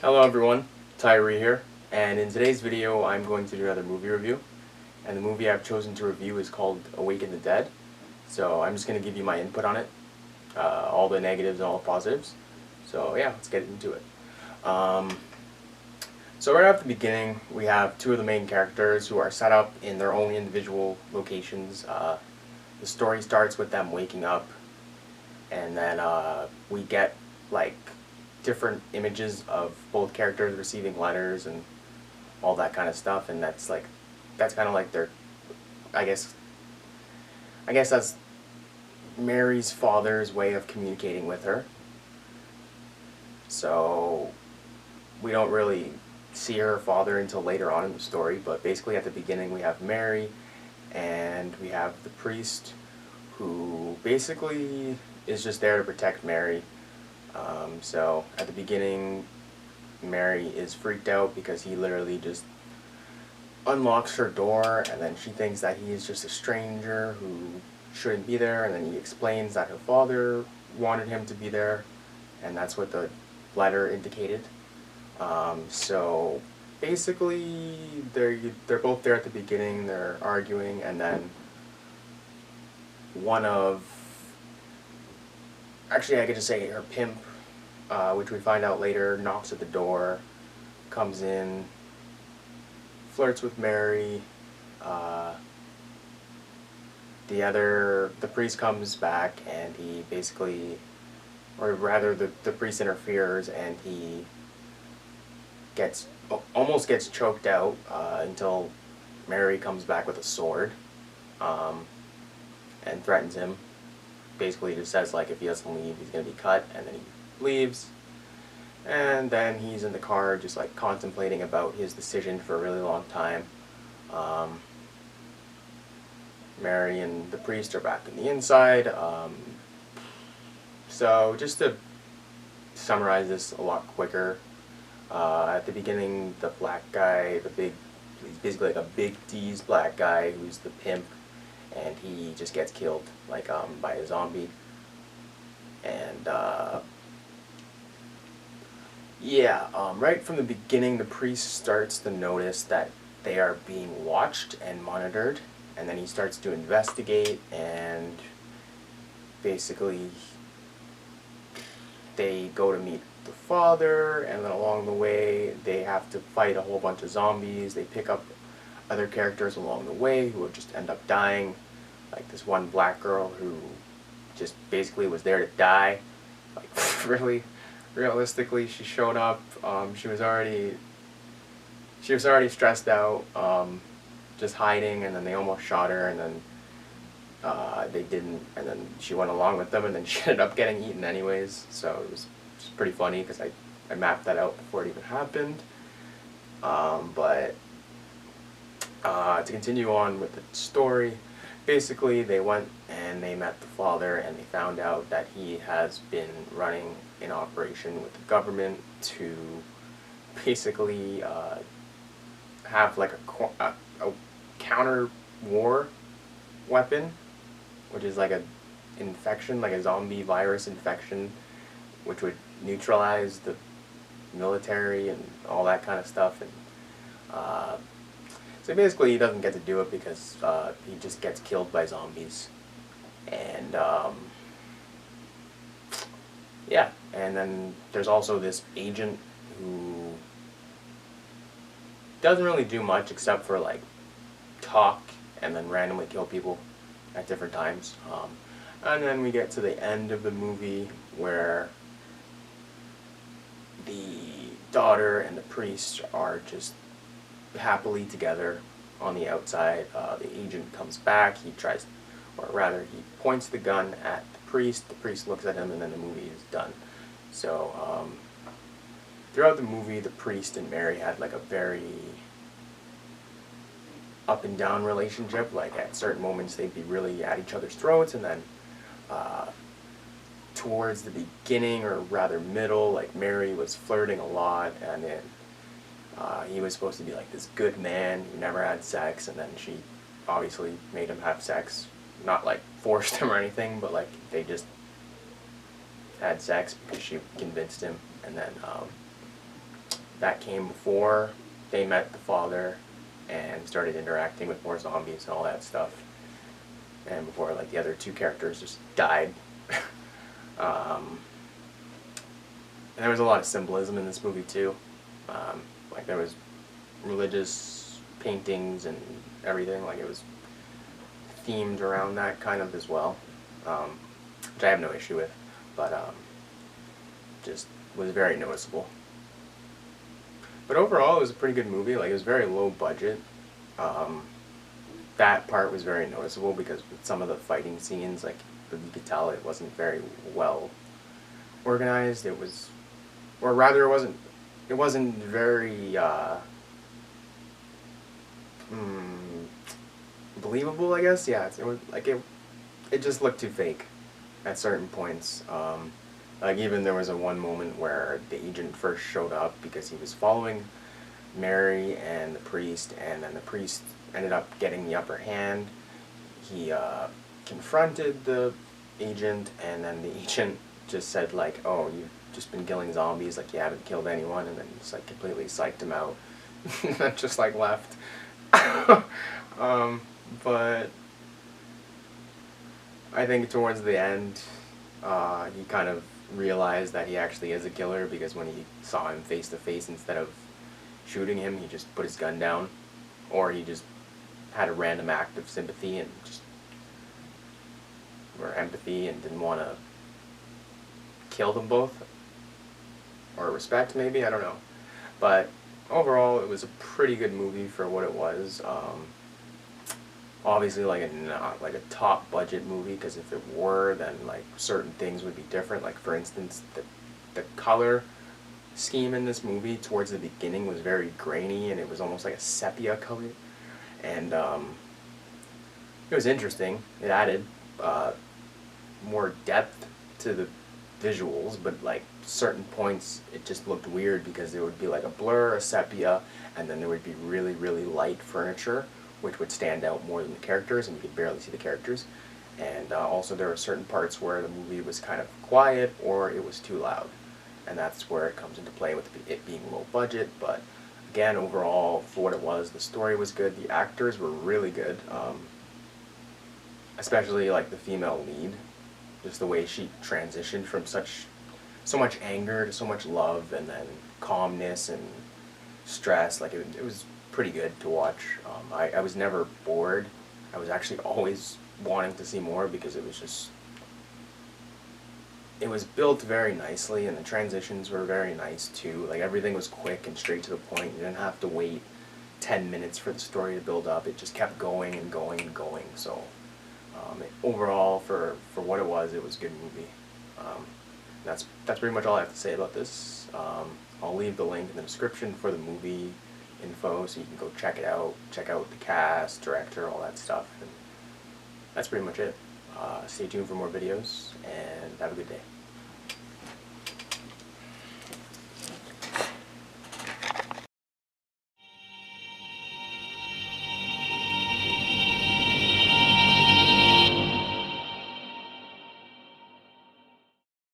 Hello everyone, Tyree here, and in today's video I'm going to do another movie review, and the movie I've chosen to review is called Awaken the Dead. So I'm just going to give you my input on it, all the negatives and all the positives. So yeah, let's get into it. Um, so right at the beginning we have two of the main characters who are set up in their own individual locations. The story starts with them waking up, and then we get like different images of both characters receiving letters and all that kind of stuff, and that's kind of like their, I guess that's Mary's father's way of communicating with her. So we don't really see her father until later on in the story, but basically at the beginning we have Mary and we have the priest who basically is just there to protect Mary. So at the beginning, Mary is freaked out because he literally just unlocks her door, and then she thinks that he is just a stranger who shouldn't be there, and then he explains that her father wanted him to be there, and that's what the letter indicated. So basically, they're both there at the beginning. They're arguing, and then one of, actually I could just say her pimp, which we find out later, knocks at the door, comes in, flirts with Mary. Uh, the priest comes back, and he basically, or rather the priest interferes, and he almost gets choked out until Mary comes back with a sword, and threatens him. Basically just says like if he doesn't leave he's going to be cut, and then he leaves. And then he's in the car just like contemplating about his decision for a really long time. Mary and the priest are back on the inside. So just to summarize this a lot quicker, at the beginning the black guy, he's basically like a big D's black guy who's the pimp, and he just gets killed like by a zombie. And right from the beginning, the priest starts to notice that they are being watched and monitored, and then he starts to investigate, and basically they go to meet the father, and then along the way they have to fight a whole bunch of zombies. They pick up other characters along the way who will just end up dying, like this one black girl who just basically was there to die. Like really, realistically, she showed up. She was already stressed out, just hiding, and then they almost shot her, and then they didn't, and then she went along with them, and then she ended up getting eaten anyways. So it was just pretty funny because I mapped that out before it even happened. But to continue on with the story, basically they went and they met the father, and they found out that he has been running an operation with the government to basically have like a counter war weapon, which is like a infection, like a zombie virus infection, which would neutralize the military and all that kind of stuff. And so basically he doesn't get to do it because he just gets killed by zombies. And yeah, and then there's also this agent who doesn't really do much except for like talk and then randomly kill people at different times. And then we get to the end of the movie where the daughter and the priest are just happily together on the outside. The agent comes back, he tries, or rather he points the gun at the priest looks at him, and then the movie is done. So throughout the movie the priest and Mary had like a very up and down relationship. Like at certain moments they'd be really at each other's throats, and then towards the beginning, or rather middle, like Mary was flirting a lot, and then he was supposed to be like this good man who never had sex, and then she obviously made him have sex. Not like forced him or anything, but like they just had sex because she convinced him. And then that came before they met the father and started interacting with more zombies and all that stuff. And before, like, the other two characters just died. And there was a lot of symbolism in this movie too. Like, there was religious paintings and everything. Like, it was themed around that kind of as well, which I have no issue with, but just was very noticeable. But overall, it was a pretty good movie. Like, it was very low budget. That part was very noticeable because with some of the fighting scenes, like, you could tell it wasn't very well organized. It was, or rather, it wasn't very believable, I guess. Yeah, it was like it just looked too fake at certain points. Like, even there was one moment where the agent first showed up because he was following Mary and the priest, and then the priest ended up getting the upper hand. He confronted the agent, and then the agent just said, like, "Oh, you've just been killing zombies, like, you haven't killed anyone," and then just, like, completely psyched him out. And just, like, left. But I think towards the end, he kind of realized that he actually is a killer, because when he saw him face to face, instead of shooting him, he just put his gun down, or he just had a random act of sympathy and just, or empathy, and didn't want to kill them both, or respect, maybe, I don't know. But overall, it was a pretty good movie for what it was. Obviously, like, not like a top budget movie, because if it were, then, like, certain things would be different. Like, for instance, the color scheme in this movie towards the beginning was very grainy, and it was almost like a sepia color, and it was interesting. It added more depth to the visuals, but, like, certain points it just looked weird, because there would be like a blur, a sepia, and then there would be really, really light furniture, which would stand out more than the characters, and you could barely see the characters. And also there were certain parts where the movie was kind of quiet, or it was too loud. And that's where it comes into play with it being low budget. But again, overall, for what it was, the story was good, the actors were really good, especially, like, the female lead. Just the way she transitioned from so much anger to so much love, and then calmness and stress. Like, it was pretty good to watch. I was never bored. I was actually always wanting to see more, because it was just, it was built very nicely, and the transitions were very nice too. Like, everything was quick and straight to the point. You didn't have to wait 10 minutes for the story to build up. It just kept going and going and going. So overall, for what it was a good movie. That's pretty much all I have to say about this. I'll leave the link in the description for the movie info, so you can go check it out, check out the cast, director, all that stuff. And that's pretty much it. Stay tuned for more videos, and have a good day.